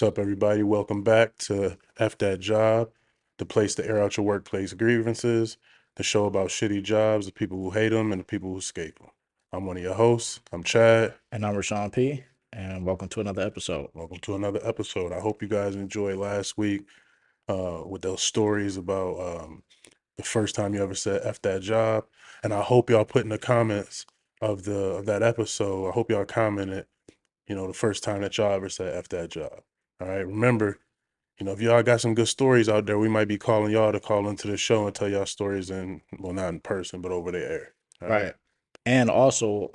What's up, everybody? Welcome back to F That Job, the place to air out your workplace grievances, the show about shitty jobs, the people who hate them, and the people who escape them. I'm one of your hosts. I'm Chad. And I'm Rashawn P. And welcome to another episode. Welcome to another episode. I hope you guys enjoyed last week with those stories about the first time you ever said F that job. And I hope y'all put in the comments of that episode, I hope y'all commented, the first time that y'all ever said F that job. All right. Remember, if y'all got some good stories out there, we might be calling y'all to call into the show and tell y'all stories well, not in person, but over the air. All right. And also,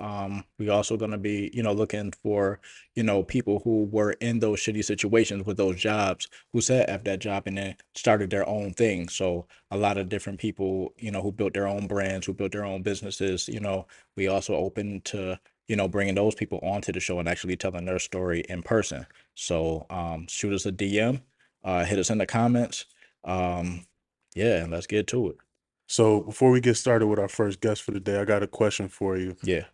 we also gonna be, looking for, people who were in those shitty situations with those jobs, who said F that job and then started their own thing. So a lot of different people, who built their own brands, who built their own businesses, we also open to, bringing those people onto the show and actually telling their story in person. So shoot us a DM, hit us in the comments. Yeah, and let's get to it. So before we get started with our first guest for the day, I got a question for you. Yeah.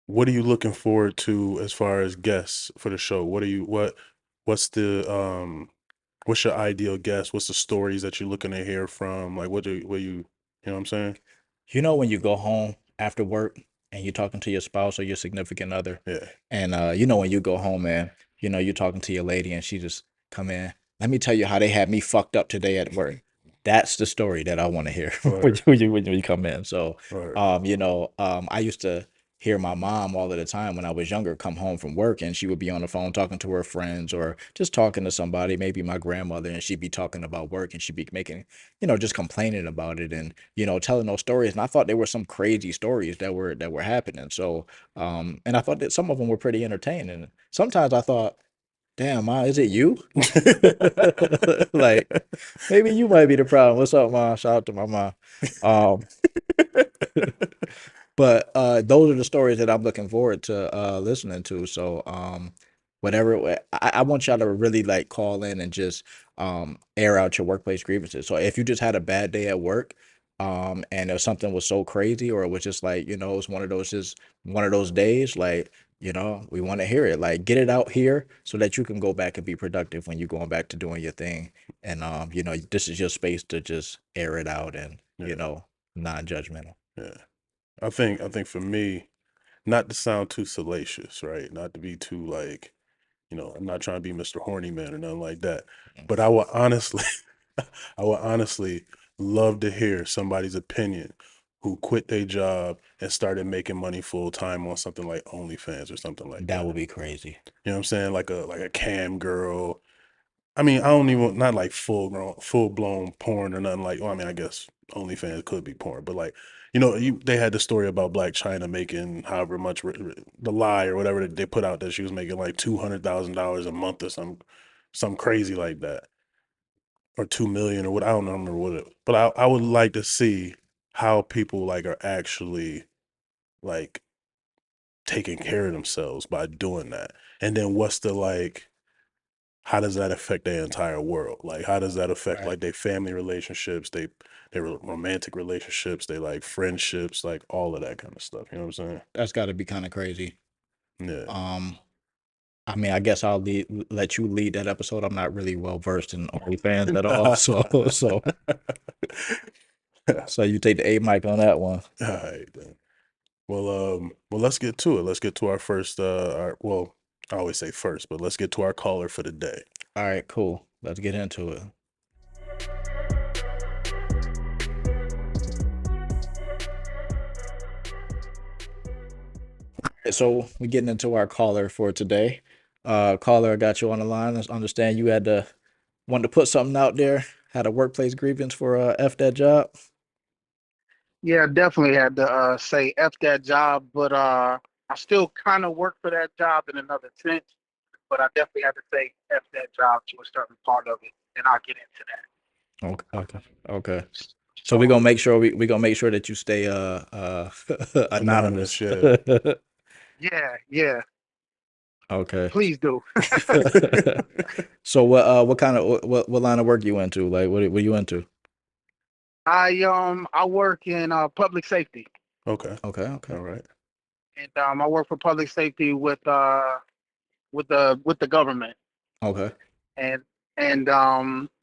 What are you looking forward to as far as guests for the show? What's your ideal guest? What's the stories that you're looking to hear from? Like, what you know what I'm saying? When you go home after work and you're talking to your spouse or your significant other, Yeah. and when you go home, man, you're talking to your lady and she just come in. Let me tell you how they had me fucked up today at work. That's the story that I want to hear Right. when you come in. So, Right. I used to hear my mom all of the time when I was younger come home from work and she would be on the phone talking to her friends or just talking to somebody, maybe my grandmother, and she'd be talking about work and she'd be making, just complaining about it and, telling those stories. And I thought there were some crazy stories that were happening. So, and I thought that some of them were pretty entertaining. Sometimes I thought, damn, Ma, is it you? Like, maybe you might be the problem. What's up, Ma? Shout out to my mom. Um, but those are the stories that I'm looking forward to listening to. So I want y'all to really like call in and just air out your workplace grievances. So if you just had a bad day at work, and if something was so crazy or it was just like, it was one of those days, like, we want to hear it. Like get it out here so that you can go back and be productive when you're going back to doing your thing. And this is your space to just air it out and, Yeah. non-judgmental. Yeah. I think for me, not to sound too salacious, right? Not to be too like, I'm not trying to be Mr. Horny Man or nothing like that. But I would honestly, I would honestly love to hear somebody's opinion who quit their job and started making money full time on something like OnlyFans or something like that. That would be crazy. You know what I'm saying? Like a cam girl. I mean, I don't even not like full blown porn or nothing like. Well, I mean, I guess OnlyFans could be porn, but like, they had the story about Black China making however much the lie or whatever that they put out that she was making like $200,000 a month or some crazy like that, or 2 million or what, I don't remember what it. But I would like to see how people like are actually like taking care of themselves by doing that, and then what's the like. How does that affect their entire world? Like, how does that affect Right. like their family relationships, their romantic relationships, they like friendships, like all of that kind of stuff. You know what I'm saying? That's got to be kind of crazy. Yeah. I mean, I guess let you lead that episode. I'm not really well versed in OnlyFans at all, so you take the A mic on that one. All right then. Well, let's get to it. Let's get to our first. Well, I always say first, but let's get to our caller for the day. All right, cool. Let's get into it. So we're getting into our caller for today. Caller, I got you on the line. I understand you wanted to put something out there. Had a workplace grievance for F that job. Yeah, definitely had to say F that job, but I still kind of work for that job in another sense, but I definitely had to say F that job to a certain part of it, and I'll get into that. Okay, okay, okay. So So, we gonna make sure that you stay Anonymous, anonymous. yeah. yeah, yeah, Okay. please do. So what kind of what line of work you into? Like what you into? I work in public safety, Okay. Okay, okay, All right. and I work for public safety with the government, okay. and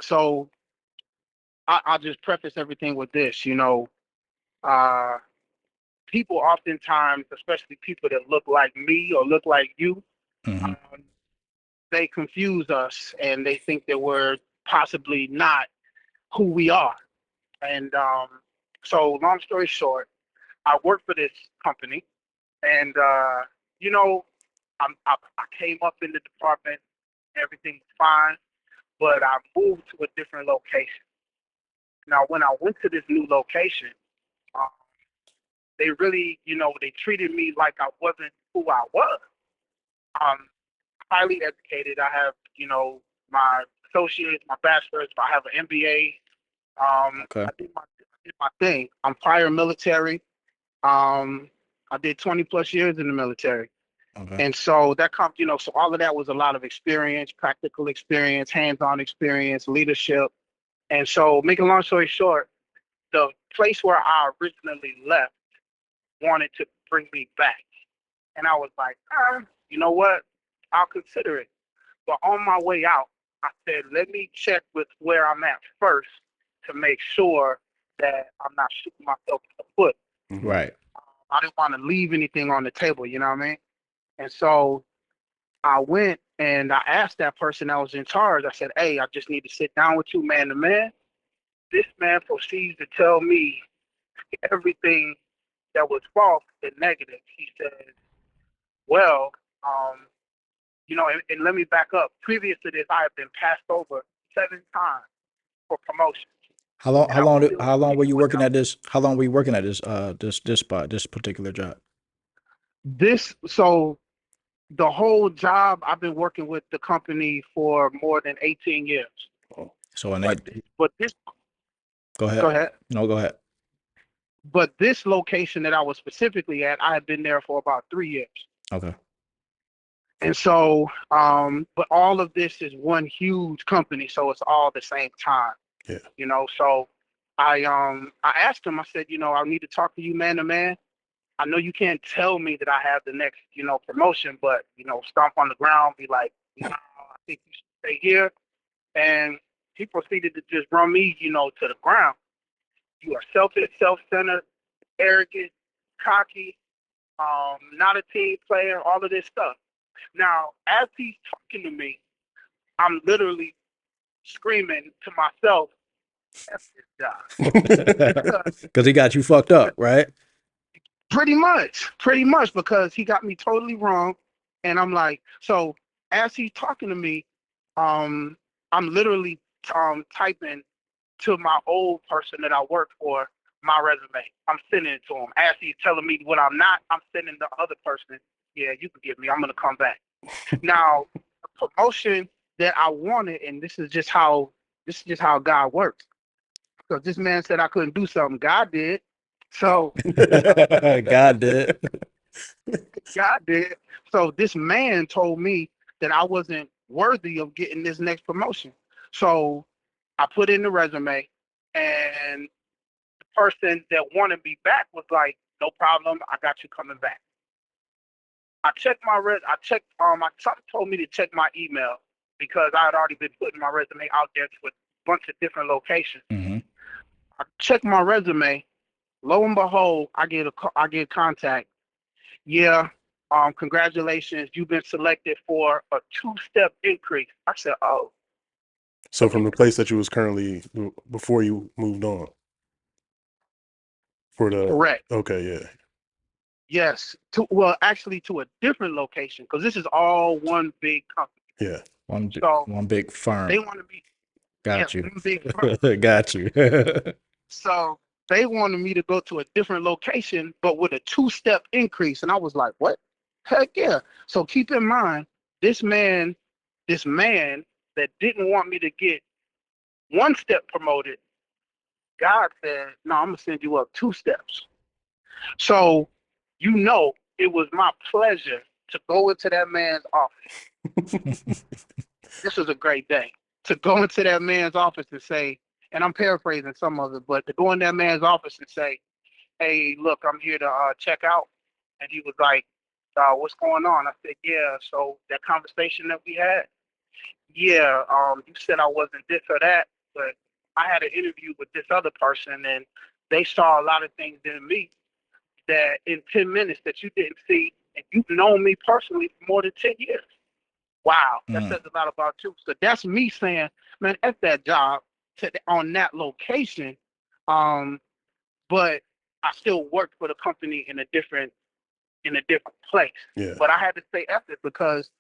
so I'll just preface everything with this. Uh, people oftentimes, especially people that look like me or look like you, Hmm. um, they confuse us and they think that we're possibly not who we are. And so, long story short, I work for this company, and you know, I came up in the department, everything was fine, but I moved to a different location. Now, when I went to this new location, uh, they really, they treated me like I wasn't who I was. I'm highly educated. I have, my associates, my bachelor's. I have an MBA. Okay, I did my thing. I'm prior military. Um, I did 20 plus years in the military. okay. And so that comes, so all of that was a lot of experience, practical experience, hands-on experience, leadership. And so, make a long story short, the place where I originally left wanted to bring me back. And I was like, you know what? I'll consider it. But on my way out, I said, let me check with where I'm at first to make sure that I'm not shooting myself in the foot. Hmm. Right. I didn't want to leave anything on the table, you know what I mean? And so I went and I asked that person that was in charge, I said, hey, I just need to sit down with you man to man. This man proceeds to tell me everything that was false and negative. He said, well, um, and let me back up. Previous to this, I have been passed over 7 times for promotion, and I was still How long were sticking you with working them. at this? How long were you working at this spot, this particular job? So the whole job, I've been working with the company for more than 18 years. Oh, So in But eight, but this go Go ahead. ahead. No, go ahead. But this location that I was specifically at, I had been there for about 3 years. Okay. And so, but all of this is one huge company, so it's all the same time, yeah. So I asked him, I said, I need to talk to you man to man. I know you can't tell me that I have the next, promotion, but stomp on the ground, be like, no, I think you should stay here. And he proceeded to just run me, to the ground. You are selfish, self-centered, arrogant, cocky, not a team player, all of this stuff. Now, as he's talking to me, I'm literally screaming to myself, F this guy. Because Because he got you fucked up, right? pretty much because he got me totally wrong. And I'm like, so as he's talking to me, um, I'm literally typing to my old person that I work for my resume. I'm sending it to him. As he's telling me what I'm not, I'm sending the other person, yeah, you can get me. I'm gonna come back. Now, the promotion that I wanted, and this is just how God works. Because this man said I couldn't do something, God did. So God did. God did. So this man told me that I wasn't worthy of getting this next promotion. So I put in the resume, and the person that wanted me back was like, "No problem, I got you coming back." I checked my res. I checked. Something told me to check my email because I had already been putting my resume out there to a bunch of different locations. Hmm. I checked my resume. Lo and behold, I get contact. Yeah, congratulations, you've been selected for a two-step increase. I said, oh, So from the place that you was currently before you moved on for the correct. okay, yeah, Yes. Well, actually, to a different location because this is all one big company. yeah. So One big they firm. want to be, yes, Got you. one big firm. Got you. So They wanted me to go to a different location, but with a 2-step increase. And I was like, what? Heck yeah. So keep in mind, this man, this man that didn't want me to get 1 step promoted, God said, no, I'm gonna send you up 2 steps. So, it was my pleasure to go into that man's office. This was a great day to go into that man's office and say, and I'm paraphrasing some of it, but to go in that man's office and say, hey, look, I'm here to check out. And he was like, what's going on? I said, yeah, so that conversation that we had, yeah, you said I wasn't this or that, but I had an interview with this other person and they saw a lot of things in me that in 10 minutes that you didn't see, and you've known me personally for more than 10 years. Wow, that says a lot about you. So that's me saying, man, at that job on that location, but I still worked for the company in a different place. Yeah. But I had to say F it because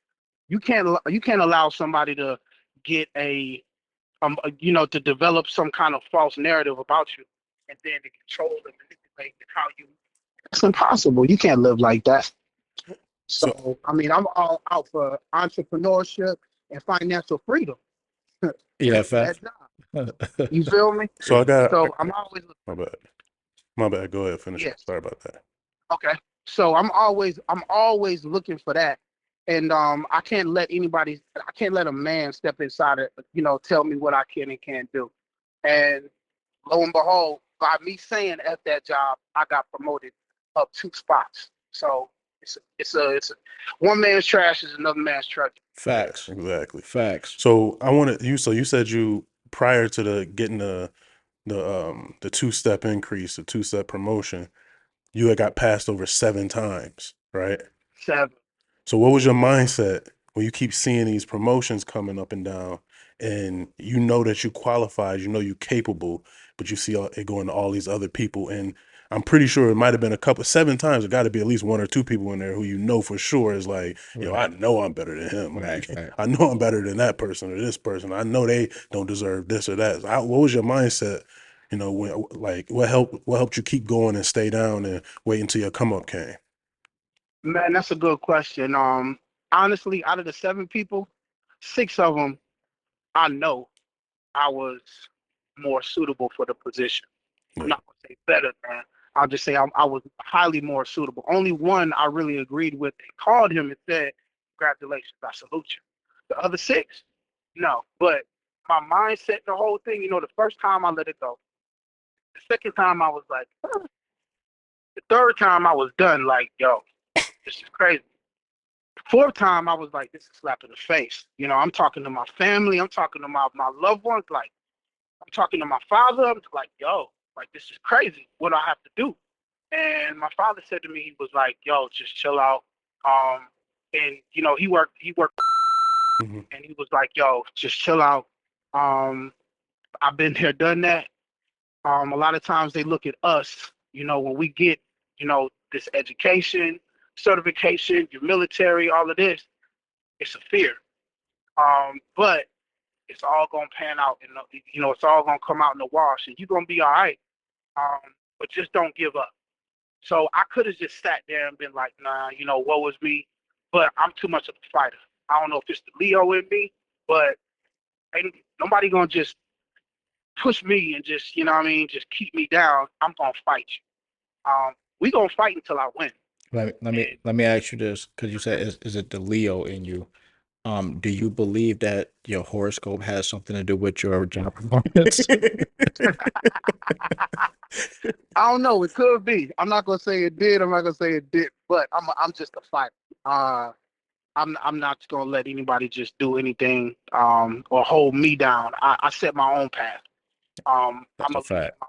you can't allow somebody to get to develop some kind of false narrative about you and then to control and manipulate how you. It's impossible. You can't live like that. So So I mean, I'm all out for entrepreneurship and financial freedom. Yeah, That fact. job. You feel me? so I got So I'm always my bad. My bad. Go ahead. Finish. yes. Sorry about that. Okay. So I'm always looking for that. And I can't let a man step inside it, tell me what I can and can't do. And lo and behold, by me saying at that job, I got promoted up 2 spots. So it's a one man's trash is another man's treasure. Facts. Exactly. Facts. So I wanted you. So you said you prior to the getting the 2-step increase, the 2-step promotion, you had got passed over 7 times, right? 7. So what was your mindset when you keep seeing these promotions coming up and down, and you know that you qualified, you know you're capable, but you see it going to all these other people, and I'm pretty sure it might have been a couple 7 times. It got to be at least 1 or 2 people in there who you know for sure is like, yo, I Right. know I'm better than him. Right. Like, Right. I know I'm better than that person or this person. I know they don't deserve this or that. So what was your mindset? What helped you keep going and stay down and wait until your come up came? Man, that's a good question. Honestly, out of the 7 people, 6 of them I know I was more suitable for the position. I'm Yeah. not gonna say better, man. I'll just say I was highly more suitable. Only one I really agreed with and called him and said, "Congratulations, I salute you." The other 6, no. But my mindset, the whole thing, the first time I let it go. The second time I was like, huh. The third time I was done. Like, yo, this is crazy. Fourth time I was like, this is a slap in the face. I'm talking to my family. I'm talking to my loved ones. Like, I'm talking to my father. I'm like, yo, like this is crazy. What do I have to do? And my father said to me, he was like, yo, just chill out. And he worked, Hmm. and he was like, yo, just chill out. Um, I've been there, done that. A lot of times they look at us, when we get, this education, certification, your military, all of this, it's a fear. But it's all gonna pan out, and it's all gonna come out in the wash, and you're gonna be all right. But just don't give up. So I could have just sat there and been like, nah, what was me? But I'm too much of a fighter. I don't know if it's the Leo in me, but ain't nobody gonna just push me and just, what I mean, just keep me down. I'm gonna fight you. We gonna fight until I win. And Let me ask you this, because you said is it the Leo in you? Do you believe that your horoscope has something to do with your job performance? I don't know. It could be. I'm not gonna say it did. I'm not gonna say it did. But I'm just a fighter. Uh, I'm not gonna let anybody just do anything or hold me down. I set my own path. That's I'm a a lead. fact.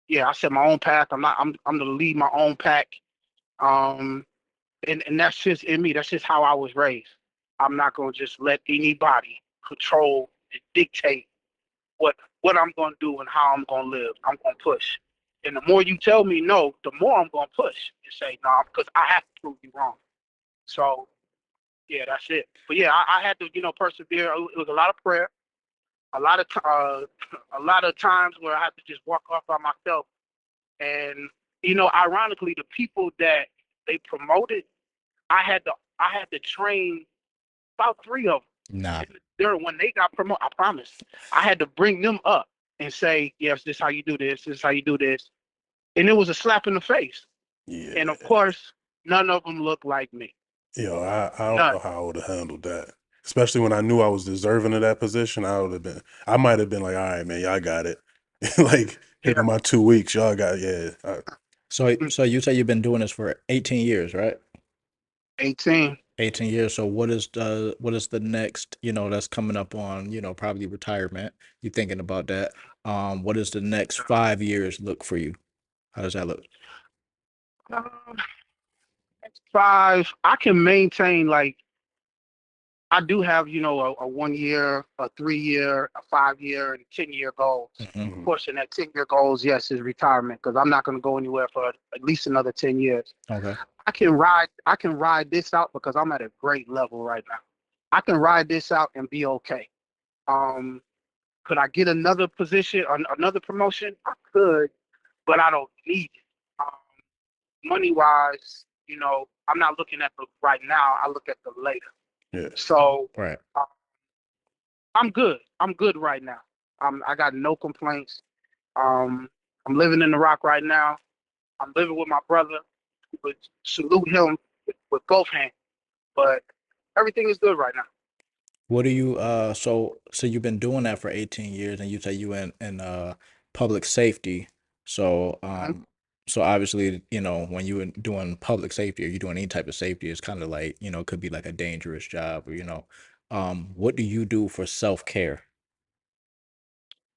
Yeah, I set my own path. I'm gonna lead my own pack. Um, and that's just in me. That's just how I was raised. I'm not gonna just let anybody control and dictate what I'm gonna do and how I'm gonna live. I'm gonna push. And the more you tell me no, the more I'm gonna push and say no, because I have to prove you wrong. So yeah, that's it. But yeah, I had to, persevere. It was a lot of prayer, a lot of a lot of times where I had to just walk off by myself And ironically, the people that they promoted, I had to train about three of Nah. them. And during when they got promoted, I promise, I had to bring them up and say, yes, this is how you do this. This is how you do this. And it was a slap in the face. And of Yeah. course, none of them looked like me. I don't None. know how I would have handled that. Especially when I knew I was deserving of that position, I might have been like, all right, man, y'all got it. Like, here Yeah. go my 2 weeks. Y'all got, yeah. So you say you've been doing this for 18 years, right? 18. 18 years. So what is the next, that's coming up on, probably retirement. You thinking about that? What does the next 5 years look for you? How does that look? Um, 5. I can maintain like I do have, a 1 year, a 3 year, a 5 year, and 10 year goals. Hmm. Of Mhm. course, in that 10 year goals, yes, is retirement because I'm not going to go anywhere for at least another 10 years. Okay. I can ride this out because I'm at a great level right now. I can ride this out and be okay. Um, could I get another position, another promotion? I could, but I don't need it. Money wise, I'm not looking at the right now. I look at the later. Yeah. So Right. uh, I'm good. I'm good right now. I got no complaints. Um, I'm living in the Rock right now. I'm living with my brother. Would salute him with both hands. But everything is good right now. What do you so you've been doing that for 18 years and you say you in public safety. So Mhm. so obviously, when you were doing public safety or you're doing any type of safety, it's kind of like, it could be like a dangerous job or what do you do for self-care?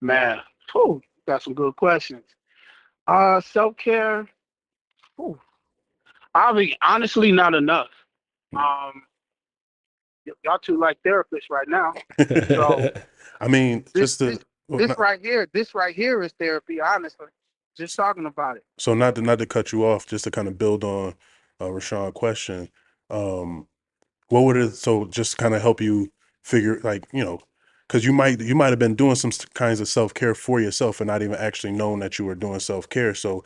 Man, whew, got some good questions. Self care. I mean, honestly, not enough. Um, y'all two like therapists right now. So I mean, this just to, this well, this right here is therapy. Honestly, just talking about it. so not to cut you off, just to kind of build on Rashawn's question. Um, what would it, so just kind of help you figure, like, because you might have been doing some kinds of self-care for yourself and not even actually knowing that you were doing self-care. So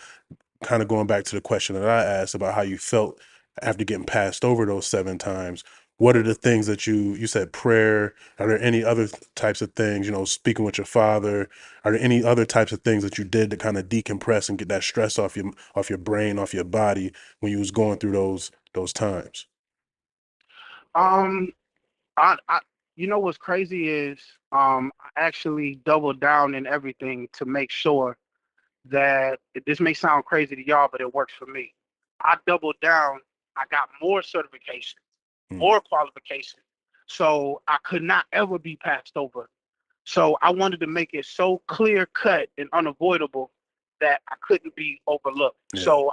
kind of going back to the question that I asked about how you felt after getting passed over those 7 times, what are the things that you said prayer? Are there any other types of things, speaking with your father? Are there any other types of things that you did to kind of decompress and get that stress off your brain, off your body when you was going through those times? Um, I what's crazy is I actually doubled down in everything to make sure that this may sound crazy to y'all, but it works for me. I doubled down. I got more certification, Mm, more qualification, so I could not ever be passed over. So I wanted to make it so clear cut and unavoidable that I couldn't be overlooked. yeah. So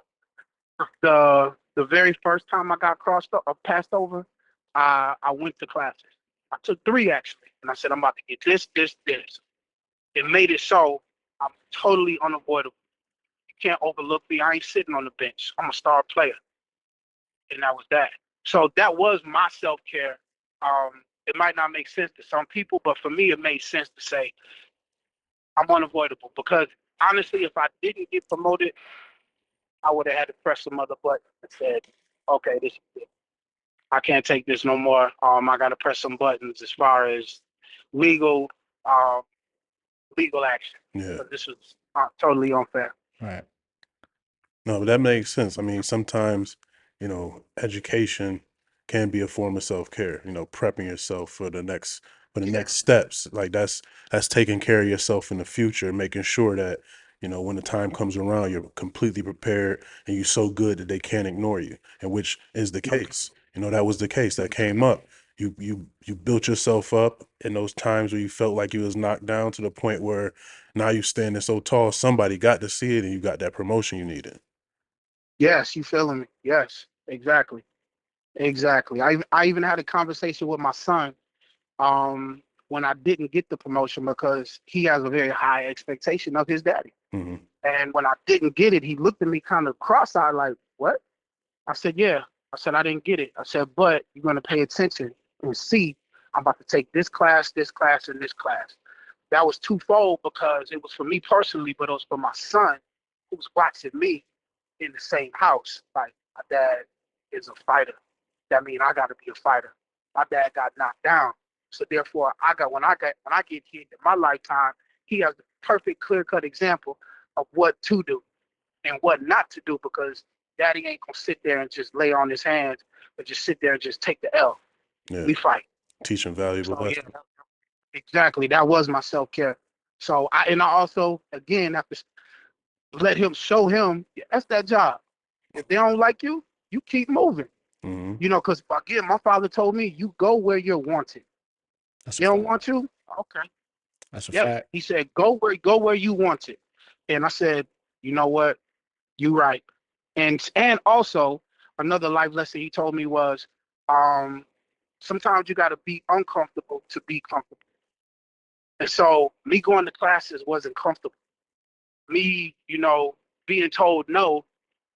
the very first time I got passed over, I went to classes. I took three actually, and I said I'm about to get this, this, this. It made it so I'm totally unavoidable. You can't overlook me. I ain't sitting on the bench. I'm a star player, and that was that. So that was my self care. It might not make sense to some people, but for me, it made sense to say I'm unavoidable because honestly, if I didn't get promoted, I would have had to press some other button and said, okay, this is it. I can't take this no more. I got to press some buttons as far as legal, um, legal action. Yeah. But this was totally unfair. Right. No, but that makes sense. I mean, sometimes, education can be a form of self-care, prepping yourself for the Yeah. next steps. Like that's taking care of yourself in the future, making sure that, when the time comes around, you're completely prepared and you're so good that they can't ignore you. And which is the Nope. case. That was the case that came up. You built yourself up in those times where you felt like you was knocked down to the point where now you standing so tall, somebody got to see it and you got that promotion you needed. Yes, you feeling me? Yes, exactly, exactly. I even had a conversation with my son when I didn't get the promotion because he has a very high expectation of his daddy. Hmm. And when I didn't get it, he looked at me kind of cross-eyed, like, "What?" I said, "Yeah." I said, "I didn't get it." I said, "But you're gonna pay attention and see. I'm about to take this class, and this class." That was twofold because it was for me personally, but it was for my son who's watching me in the same house. Like my dad is a fighter. That means I got to be a fighter. My dad got knocked down, so therefore when I get hit in my lifetime, he has the perfect clear cut example of what to do and what not to do because daddy ain't gonna sit there and just lay on his hands, but just sit there and just take the L. Yeah, We fight. teaching valuable So yeah, lessons. exactly. That was my self care. So I also again have to let him show him that's that job. If they don't like you, you keep moving. Hmm. You know, because again, my father told me you go where you're wanted. That's a They don't fact. want you, okay. That's a Yep. fact. He said go where you want it. And I said, you know what? You right. And also another life lesson he told me was um sometimes you gotta be uncomfortable to be comfortable. And so me going to classes wasn't comfortable. Me, being told no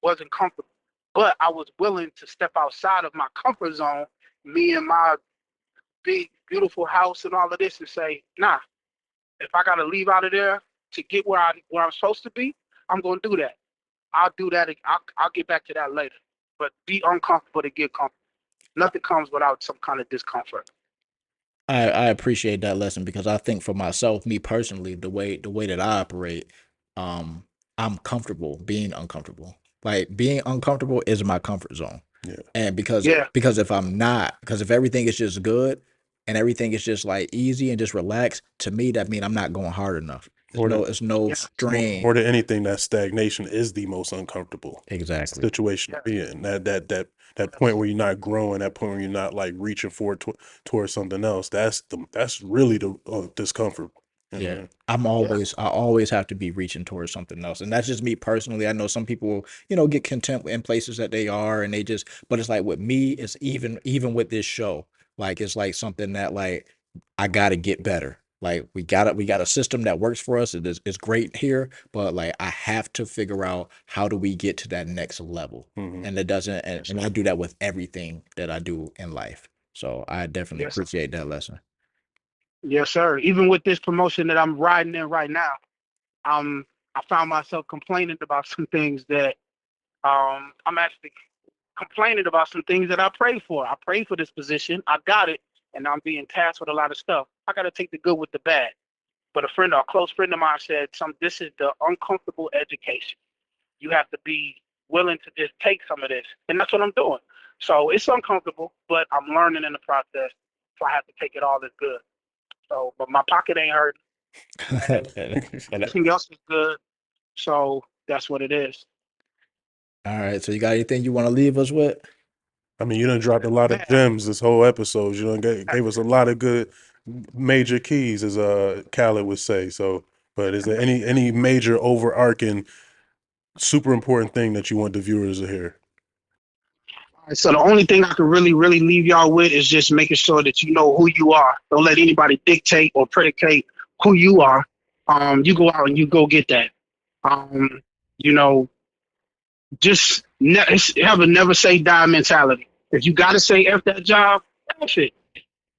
wasn't comfortable. But I was willing to step outside of my comfort zone, me and my big, beautiful house and all of this, and say, nah, if I gotta leave out of there to get where I'm supposed to be, I'm gonna do that. I'll do that. I'll get back to that later. But be uncomfortable to get comfortable. Nothing comes without some kind of discomfort. I appreciate that lesson because I think for myself, me personally, the way that I operate, um, I'm comfortable being uncomfortable. Like being uncomfortable is my comfort zone. Yeah. And because Yeah, because if I'm not, because if everything is just good and everything is just like easy and just relaxed, to me that means I'm not going hard enough. More than It's no yeah, strain. more than anything, that stagnation is the most uncomfortable Exactly. situation to yeah, be in. That point yes, where you're not growing, that point where you're not like reaching forward towards something else. That's really the discomfort. You Yeah. know? yeah, I always have to be reaching towards something else. And that's just me personally. I know some people, get content in places that they are and they just, but it's like with me, it's even with this show, like it's like something that like I gotta get better. Like we got a system that works for us. It's great here, but like I have to figure out how do we get to that next level. Hmm. And it doesn't yes, and sir. I do that with everything that I do in life. So I definitely Yes, sir. appreciate that lesson. Yes, sir. Even with this promotion that I'm riding in right now, I found myself complaining about some things that I'm actually complaining about some things that I prayed for. I prayed for this position. I got it, and I'm being tasked with a lot of stuff. I got to take the good with the bad. But a close friend of mine said, this is the uncomfortable education. You have to be willing to just take some of this. And that's what I'm doing. So it's uncomfortable, but I'm learning in the process. So I have to take it all as good. So, but my pocket ain't hurting and And everything else is good. So that's what it is. all right. So you got anything you want to leave us with? I mean, you done dropped a lot of Man, gems this whole episode. You done gave us a lot of good major keys, as Khaled would say. So, but is there any major overarching, super important thing that you want the viewers to hear? so the only thing I can really, really leave y'all with is just making sure that you know who you are. Don't let anybody dictate or predicate who you are. You go out and you go get that. Um, you know, have a never say die mentality. If you got to say F that job, F it.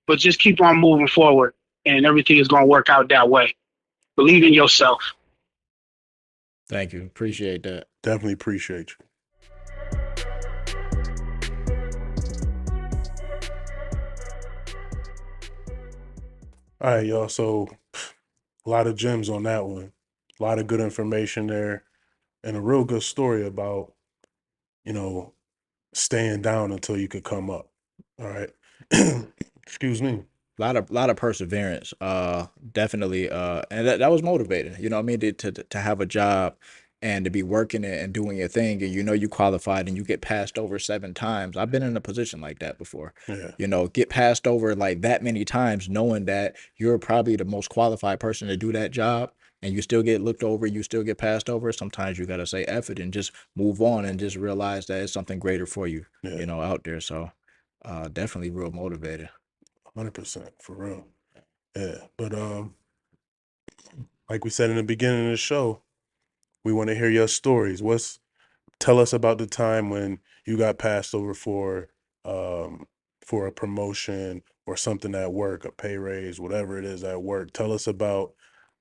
But just keep on moving forward and everything is going to work out that way. Believe in yourself. Thank you. Appreciate that. Definitely appreciate you. All right, y'all. So a lot of gems on that one. A lot of good information there, and a real good story about you know staying down until you could come up. All right. Excuse me. Lot of perseverance. Definitely. And that was motivating. You know what I mean? To have a job and to be working it and doing your thing, and you qualified and you get passed over 7 times. I've been in a position like that before. Yeah. Get passed over like that many times, knowing that you're probably the most qualified person to do that job, and you still get looked over, you still get passed over. Sometimes you gotta say F it and just move on and just realize that it's something greater for you, Yeah. out there. So, definitely real motivated. 100% for real. Yeah. But like we said in the beginning of the show, we want to hear your stories. Tell us about the time when you got passed over um for a promotion or something at work, a pay raise, whatever it is at work. Tell us about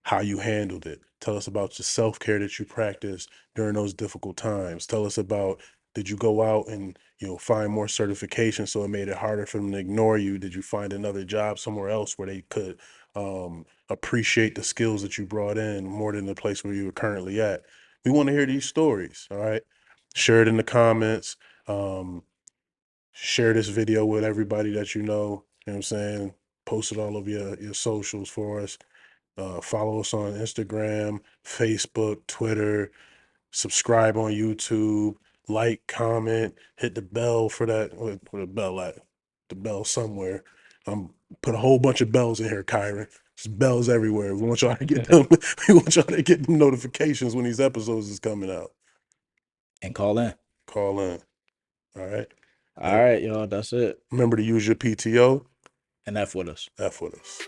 how you handled it. Tell us about your self-care that you practiced during those difficult times. Tell us about, did you go out and, find more certification so it made it harder for them to ignore you? Did you find another job somewhere else where they could appreciate the skills that you brought in more than the place where you were currently at? We want to hear these stories, all right? Share it in the comments. Um, Share this video with everybody that you know. You know what I'm saying? Post it all over your socials for us. Follow us on Instagram, Facebook, Twitter. Subscribe on YouTube. Like, comment, hit the bell for that. Where the bell at? The bell somewhere. Put a whole bunch of bells in here, Kyron. There's bells everywhere. We want y'all to get them. We want y'all to get them notifications when these episodes is coming out. And call in. Call in. All right. All right, y'all. That's it. Remember to use your PTO. And F with us. F with us.